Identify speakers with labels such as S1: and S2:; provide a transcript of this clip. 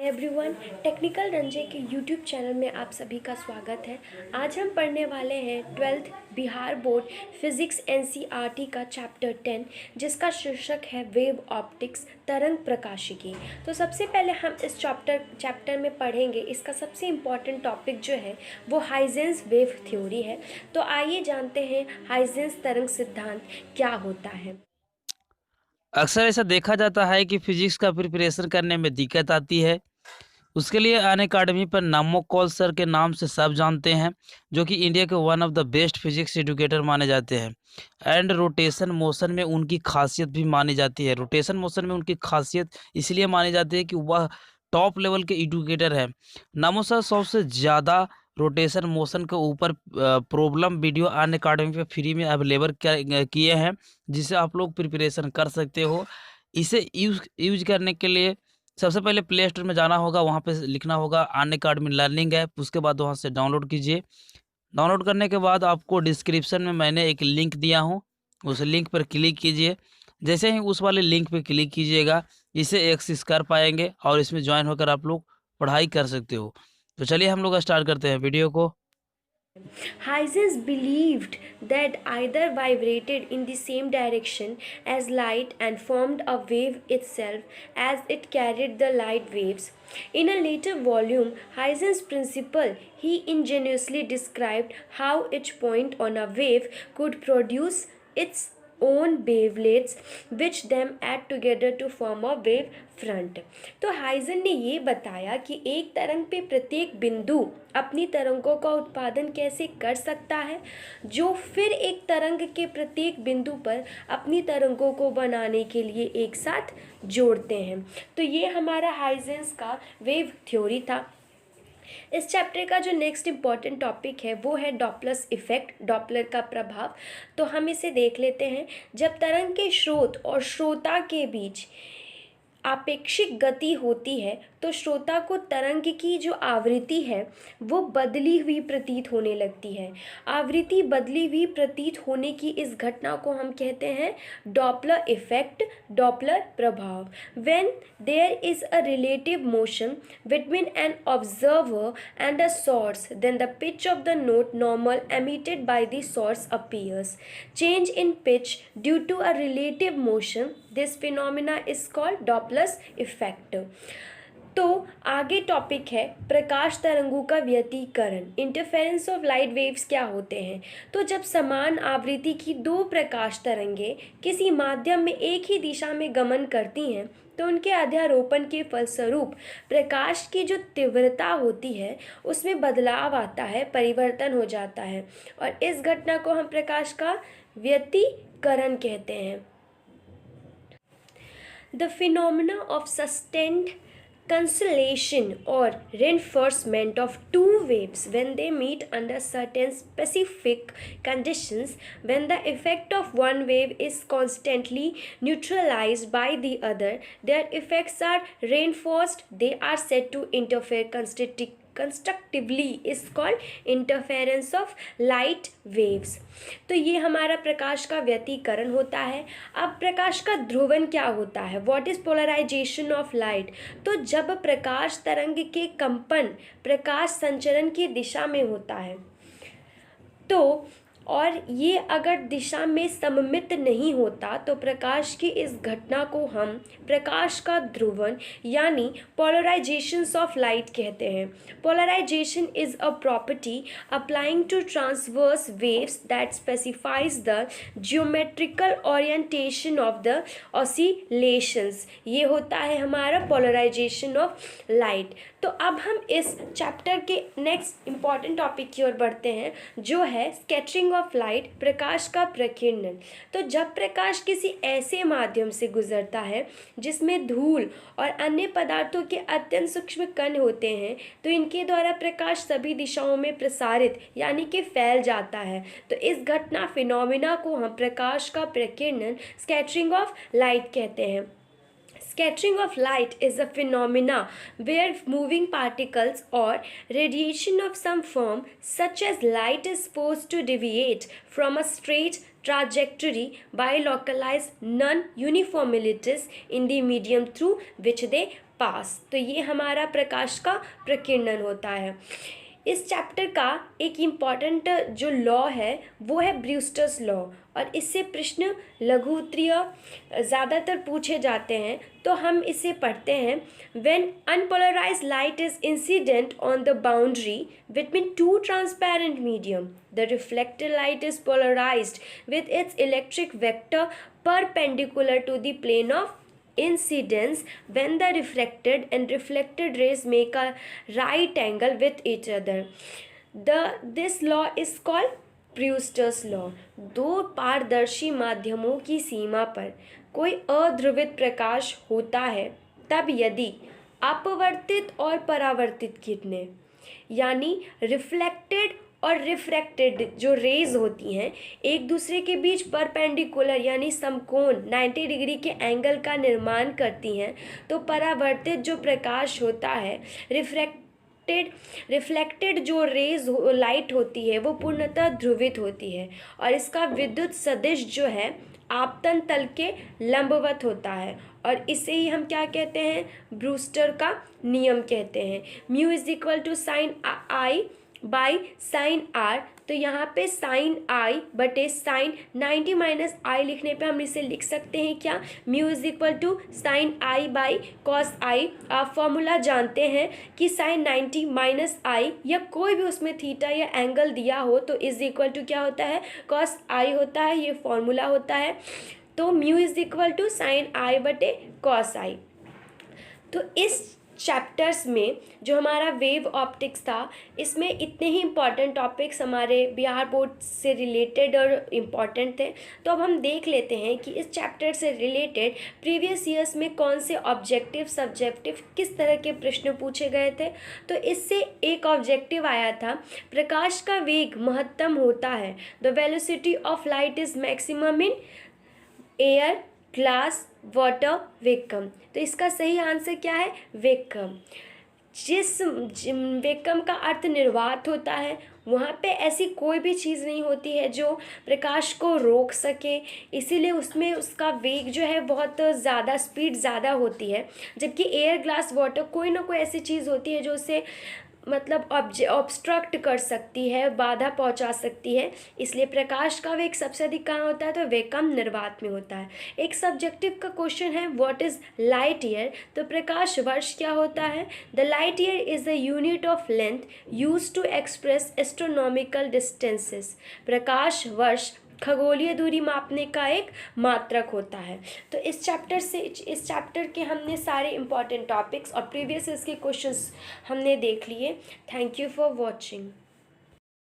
S1: Everyone, technical Ranjay के YouTube channel में आप सभी का स्वागत है। आज हम पढ़ने वाले हैं 12th Bihar board physics NCERT का चैप्टर 10, जिसका शीर्षक है वेव ऑप्टिक्स तरंग प्रकाशिकी। तो सबसे पहले हम इस चैप्टर में पढ़ेंगे। इसका सबसे इम्पॉर्टेंट टॉपिक जो है वो हाइजेंस वेव थ्योरी है। तो आइए जानते हैं हाइजेंस तरंग सिद्धांत क्या होता है।
S2: अक्सर ऐसा देखा जाता है कि फिजिक्स का प्रिपरेशन करने में दिक्कत आती है। उसके लिए अन अकाडमी पर नामोकॉल सर के नाम से सब जानते हैं, जो कि इंडिया के one of the best physics educator माने जाते हैं। एंड रोटेशन मोशन में उनकी खासियत भी मानी जाती है। रोटेशन मोशन में उनकी खासियत इसलिए मानी जाती है कि वह टॉप लेवल के एजुकेटर है। नामो सर सबसे ज़्यादा रोटेशन मोशन के ऊपर प्रॉब्लम वीडियो अन अकाडमी पे फ्री में अवेलेबल किए हैं, जिसे आप लोग प्रिपरेशन कर सकते हो। इसे यूज करने के लिए सबसे पहले प्ले स्टोर में जाना होगा, वहाँ पे लिखना होगा अन अकाडमी लर्निंग ऐप। उसके बाद वहाँ से डाउनलोड कीजिए। डाउनलोड करने के बाद आपको डिस्क्रिप्शन में मैंने एक लिंक दिया हूँ, उस लिंक पर क्लिक कीजिए। जैसे ही उस वाले लिंक पे क्लिक कीजिएगा, इसे एक्सेस कर पाएंगे और इसमें ज्वाइन होकर आप लोग पढ़ाई कर सकते हो। तो चलिए हम लोग स्टार्ट करते हैं वीडियो को।
S1: Huygens believed that either vibrated in the same direction as light and formed a wave itself as it carried the light waves. In a later volume, Huygens' principle, he ingeniously described how each point on a wave could produce its own wavelets which them add together to form a wave front। तो Huygens ने ये बताया कि एक तरंग पे प्रत्येक बिंदु अपनी तरंगों का उत्पादन कैसे कर सकता है, जो फिर एक तरंग के प्रत्येक बिंदु पर अपनी तरंगों को बनाने के लिए एक साथ जोड़ते हैं। तो ये हमारा हाइजेंस का वेव थ्योरी था। इस चैप्टर का जो नेक्स्ट इम्पॉर्टेंट टॉपिक है वो है डॉपलर्स इफेक्ट, डॉपलर का प्रभाव। तो हम इसे देख लेते हैं। जब तरंग के स्रोत और श्रोता के बीच आपेक्षिक गति होती है तो श्रोता को तरंग की जो आवृत्ति है वो बदली हुई प्रतीत होने लगती है। आवृत्ति बदली हुई प्रतीत होने की इस घटना को हम कहते हैं डॉपलर इफेक्ट, डॉपलर प्रभाव। When there is a relative motion between an observer and a source, then the pitch of the note normal emitted by the source appears. Change in pitch due to a relative motion, this phenomena is called Doppler's effect। तो आगे topic है प्रकाश तरंगों का व्यतिकरण, interference of light waves क्या होते हैं। तो जब समान आवृत्ति की दो प्रकाश तरंगे किसी माध्यम में एक ही दिशा में गमन करती हैं तो उनके अध्यारोपण के फलस्वरूप प्रकाश की जो तीव्रता होती है उसमें बदलाव आता है, परिवर्तन हो जाता है, और इस घटना को हम प्रकाश का व्यतिकरण कहते हैं। The phenomena of sustained cancellation or reinforcement of two waves when they meet under certain specific conditions, when the effect of one wave is constantly neutralized by the other, their effects are reinforced, they are said to interfere constructively, is called interference of light waves. तो ये हमारा प्रकाश का व्यतिकरण होता है। अब प्रकाश का ध्रुवन क्या होता है, what is polarization of light. तो जब प्रकाश तरंग के कंपन प्रकाश संचरण की दिशा में होता है तो और ये अगर दिशा में सममित नहीं होता तो प्रकाश की इस घटना को हम प्रकाश का ध्रुवन यानी पोलराइजेशंस ऑफ लाइट कहते हैं। Polarization is a property applying to transverse waves that specifies the geometrical orientation of the oscillations. ये होता है हमारा पोलराइजेशन ऑफ लाइट। तो अब हम इस चैप्टर के नेक्स्ट इम्पॉर्टेंट टॉपिक की ओर बढ़ते हैं, जो है स्कैटरिंग ऑफ लाइट, प्रकाश का प्रकीर्णन। तो जब प्रकाश किसी ऐसे माध्यम से गुजरता है जिसमें धूल और अन्य पदार्थों के अत्यंत सूक्ष्म कण होते हैं तो इनके द्वारा प्रकाश सभी दिशाओं में प्रसारित यानी कि फैल जाता है। तो इस घटना फिनोमिना को हम प्रकाश का प्रकीर्णन, स्कैटरिंग ऑफ लाइट कहते हैं। Scattering of light is a phenomena where moving particles or radiation of some form, such as light, is supposed to deviate from a straight trajectory by localized non-uniformities in the medium through which they पास। तो ये हमारा प्रकाश का प्रकीर्णन होता है। इस chapter का एक important जो लॉ है वो है ब्रूस्टर्स लॉ, और इससे प्रश्न लघु उत्तरीय ज़्यादातर पूछे जाते हैं। तो हम इसे पढ़ते हैं। When unpolarized light is incident on the boundary between two transparent medium, the reflected light is polarized with its electric vector perpendicular to the plane of incidence when the refracted and reflected rays make a right angle with each other. This law is called Brewster's law. दो पारदर्शी माध्यमों की सीमा पर कोई अध्रुवित प्रकाश होता है तब यदि अपवर्तित और परावर्तित किरणें यानी रिफ्लेक्टेड और रिफ्रैक्टेड जो रेज होती हैं एक दूसरे के बीच परपेंडिकुलर यानी समकोण 90 डिग्री के एंगल का निर्माण करती हैं, तो परावर्तित जो प्रकाश होता है रिफ्लेक्टेड जो रेज लाइट होती है वो पूर्णतः ध्रुवित होती है, और इसका विद्युत सदिश जो है आपतन तल के लंबवत होता है, और इसे ही हम क्या कहते हैं, ब्रूस्टर का नियम कहते हैं। Mu is equal to sine I by sine R. तो यहाँ पे साइन आई बटे साइन 90 माइनस आई लिखने पे हम इसे लिख सकते हैं क्या, mu is equal to sine I by cos i. आप फॉर्मूला जानते हैं कि साइन 90 माइनस आई या कोई भी उसमें थीटा या एंगल दिया हो तो इज इक्वल टू क्या होता है, कॉस आई होता है, ये फॉर्मूला होता है। तो mu is equal to sine i बटे कॉस आई। तो इस चैप्टर्स में जो हमारा वेव ऑप्टिक्स था इसमें इतने ही इम्पॉर्टेंट टॉपिक्स हमारे बिहार बोर्ड से रिलेटेड और इम्पॉर्टेंट थे। तो अब हम देख लेते हैं कि इस चैप्टर से रिलेटेड प्रीवियस ईयर्स में कौन से ऑब्जेक्टिव सब्जेक्टिव किस तरह के प्रश्न पूछे गए थे। तो इससे एक ऑब्जेक्टिव आया था, प्रकाश का वेग महत्तम होता है, the velocity of light is maximum in air glass water vacuum. तो इसका सही आंसर क्या है, वेकम। जिस वेकम का अर्थ निर्वात होता है वहाँ पे ऐसी कोई भी चीज़ नहीं होती है जो प्रकाश को रोक सके, इसीलिए उसमें उसका वेग जो है बहुत ज़्यादा स्पीड ज़्यादा होती है। जबकि एयर ग्लास वाटर कोई ना कोई ऐसी चीज़ होती है जो उसे मतलब ऑब्स्ट्रक्ट कर सकती है, बाधा पहुंचा सकती है, इसलिए प्रकाश का वेग सबसे अधिक कहाँ होता है, तो वेकम निर्वात में होता है। एक सब्जेक्टिव का क्वेश्चन है व्हाट इज लाइट ईयर। तो प्रकाश वर्ष क्या होता है, the light year is the unit of length use to express astronomical distances. प्रकाश वर्ष खगोलीय दूरी मापने का एक मात्रक होता है। तो इस चैप्टर के हमने सारे इम्पॉर्टेंट टॉपिक्स और प्रीवियस ईयर्स के क्वेश्चंस हमने देख लिए। Thank you for watching.